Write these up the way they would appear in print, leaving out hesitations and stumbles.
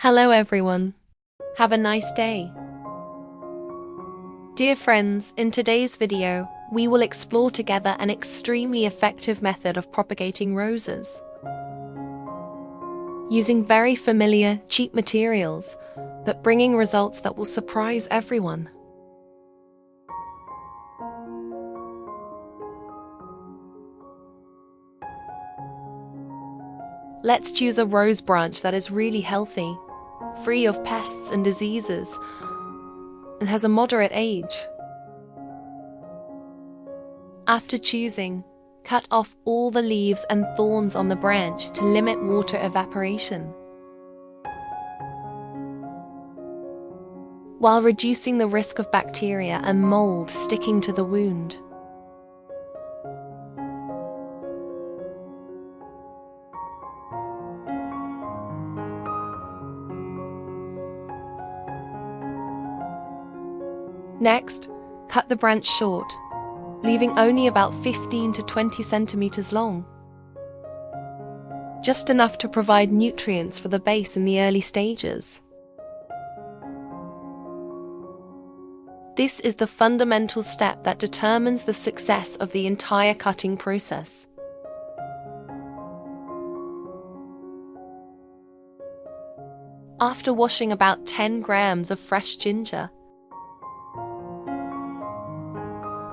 Hello everyone. Have a nice day. Dear friends, in today's video, we will explore together an extremely effective method of propagating roses. Using very familiar, cheap materials, but bringing results that will surprise everyone. Let's choose a rose branch that is really healthy, free of pests and diseases, and has a moderate age. After choosing, cut off all the leaves and thorns on the branch to limit water evaporation, while reducing the risk of bacteria and mold sticking to the wound. Next, cut the branch short, leaving only about 15 to 20 centimeters long. Just enough to provide nutrients for the base in the early stages. This is the fundamental step that determines the success of the entire cutting process. After washing about 10 grams of fresh ginger,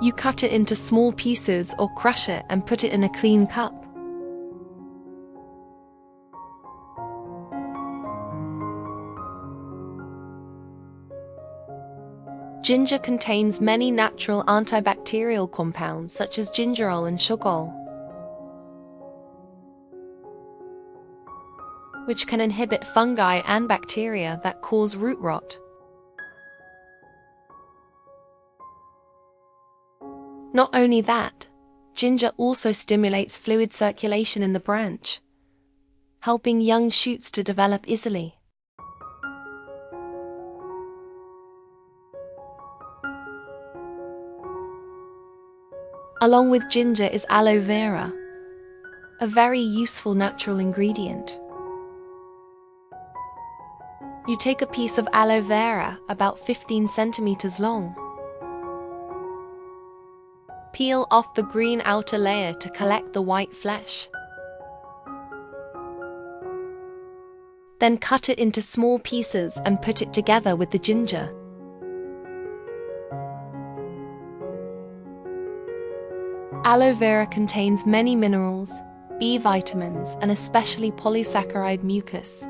you cut it into small pieces or crush it and put it in a clean cup. Ginger contains many natural antibacterial compounds such as gingerol and sugol, which can inhibit fungi and bacteria that cause root rot. Not only that, ginger also stimulates fluid circulation in the branch, helping young shoots to develop easily. Along with ginger is aloe vera, a very useful natural ingredient. You take a piece of aloe vera about 15 centimeters long. Peel off the green outer layer to collect the white flesh. Then cut it into small pieces and put it together with the ginger. Aloe vera contains many minerals, B vitamins, and especially polysaccharide mucus,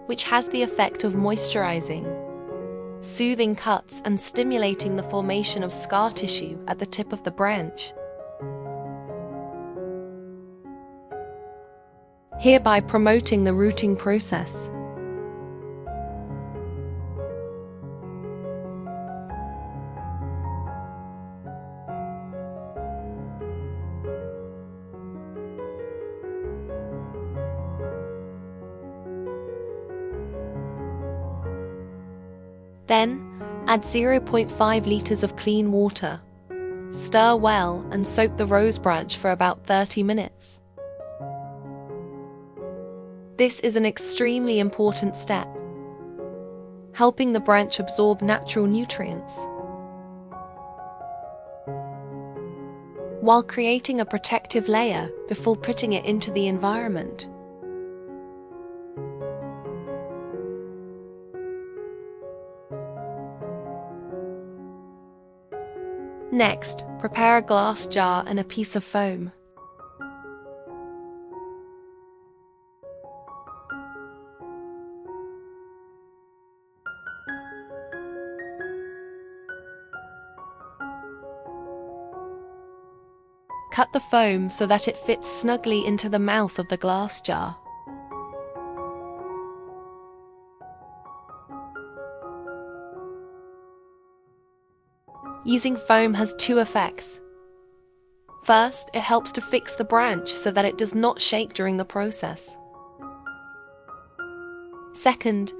which has the effect of moisturizing, soothing cuts and stimulating the formation of scar tissue at the tip of the branch, hereby promoting the rooting process. Then, add 0.5 liters of clean water. Stir well and soak the rose branch for about 30 minutes. This is an extremely important step, helping the branch absorb natural nutrients, while creating a protective layer before putting it into the environment. Next, prepare a glass jar and a piece of foam. Cut the foam so that it fits snugly into the mouth of the glass jar. Using foam has two effects. First, it helps to fix the branch so that it does not shake during the process. Second,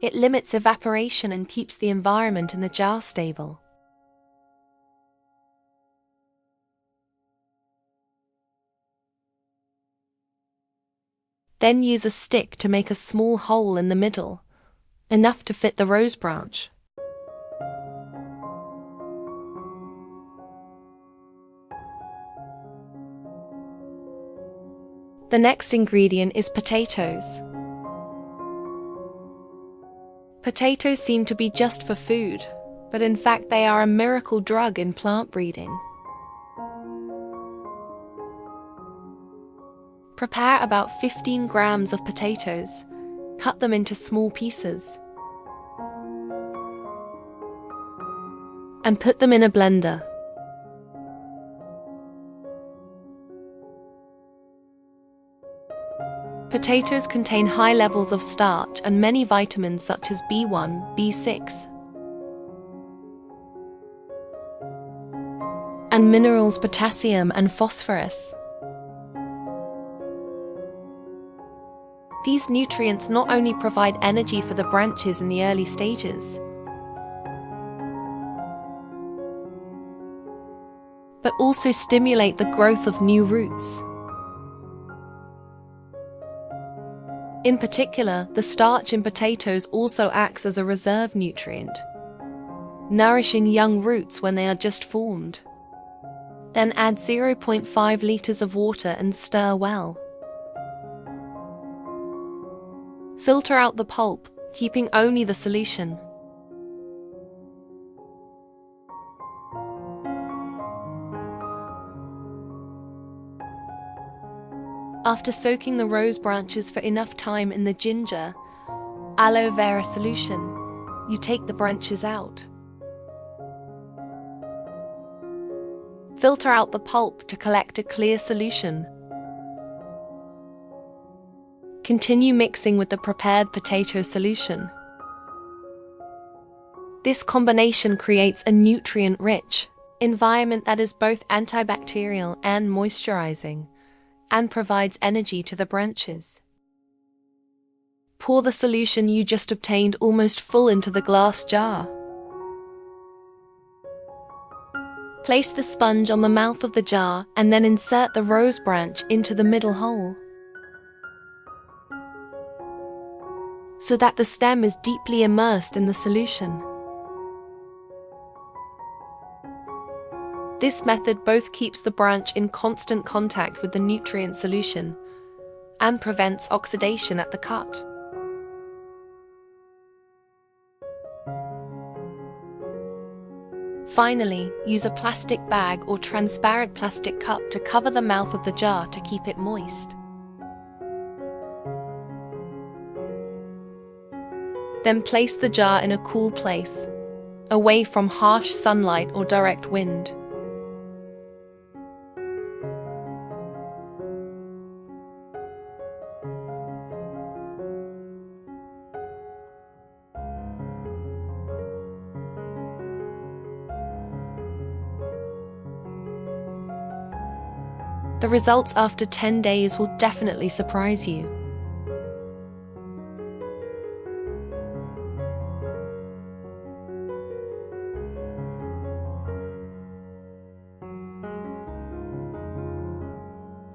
it limits evaporation and keeps the environment in the jar stable. Then use a stick to make a small hole in the middle, enough to fit the rose branch. The next ingredient is potatoes. Potatoes seem to be just for food, but in fact they are a miracle drug in plant breeding. Prepare about 15 grams of potatoes. Cut them into small pieces and put them in a blender. Potatoes contain high levels of starch and many vitamins such as B1, B6, and minerals potassium and phosphorus. These nutrients not only provide energy for the branches in the early stages, but also stimulate the growth of new roots. In particular, the starch in potatoes also acts as a reserve nutrient, nourishing young roots when they are just formed. Then add 0.5 liters of water and stir well. Filter out the pulp, keeping only the solution. After soaking the rose branches for enough time in the ginger, aloe vera solution, you take the branches out. Filter out the pulp to collect a clear solution. Continue mixing with the prepared potato solution. This combination creates a nutrient-rich environment that is both antibacterial and moisturizing, and provides energy to the branches. Pour the solution you just obtained almost full into the glass jar. Place the sponge on the mouth of the jar and then insert the rose branch into the middle hole, so that the stem is deeply immersed in the solution. This method both keeps the branch in constant contact with the nutrient solution and prevents oxidation at the cut. Finally, use a plastic bag or transparent plastic cup to cover the mouth of the jar to keep it moist. Then place the jar in a cool place, away from harsh sunlight or direct wind. The results after 10 days will definitely surprise you.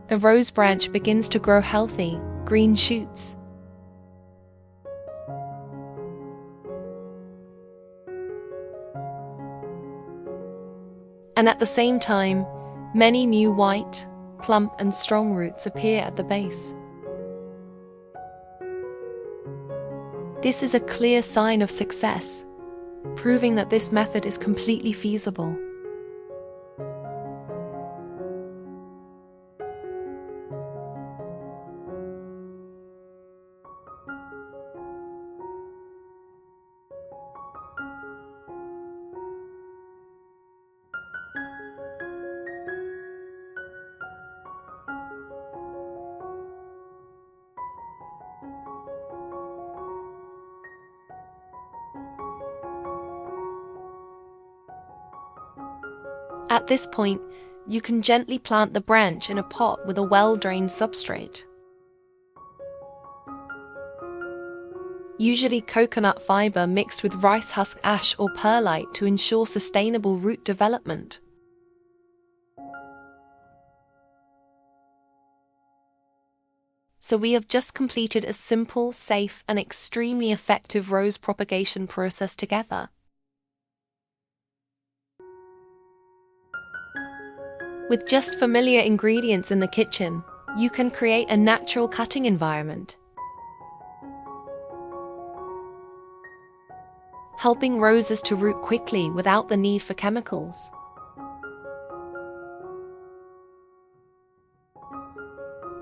The rose branch begins to grow healthy, green shoots. And at the same time, many new white, plump and strong roots appear at the base. This is a clear sign of success, proving that this method is completely feasible. At this point, you can gently plant the branch in a pot with a well-drained substrate. Usually coconut fiber mixed with rice husk ash or perlite to ensure sustainable root development. So we have just completed a simple, safe, and extremely effective rose propagation process together. With just familiar ingredients in the kitchen, you can create a natural cutting environment, helping roses to root quickly without the need for chemicals.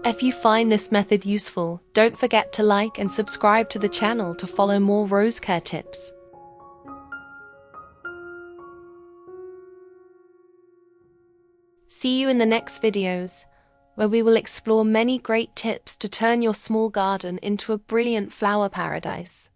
If you find this method useful, don't forget to like and subscribe to the channel to follow more rose care tips. See you in the next videos, where we will explore many great tips to turn your small garden into a brilliant flower paradise.